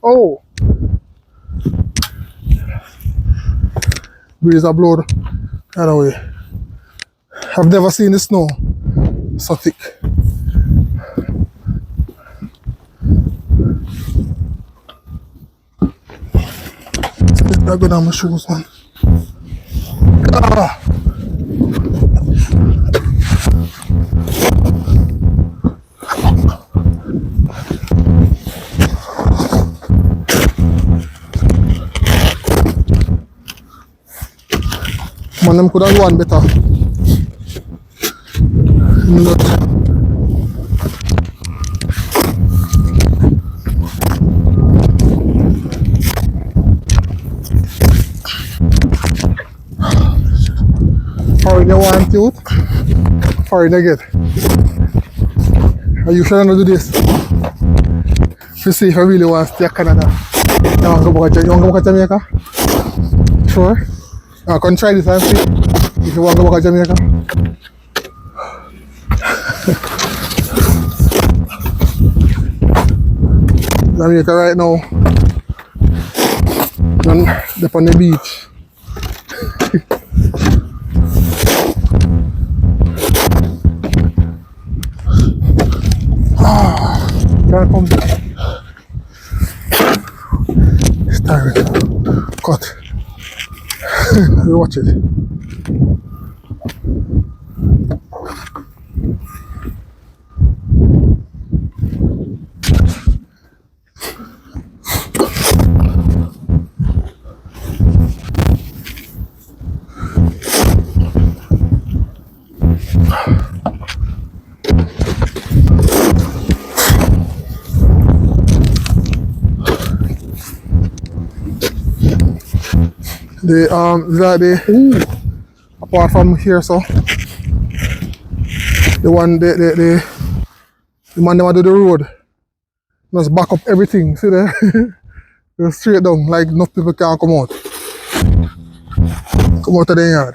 Oh, breeze a blow that away. I've never seen the snow so thick. I go down my shoes, man. Ah. Man, them could have won better. Look. How you want youth? How you get? Are you sure not to do this? To see if I really want to stay in Canada. You want to go back to Jamaica? Sure? I can try this and see if you want to go back to Jamaica. Jamaica right now, they're on the beach. Can't come. It's tiring. Cut. Watch it. Apart from here, so the man that do the road just back up everything. See there? Go straight down, like no people can come out. Come out of the yard.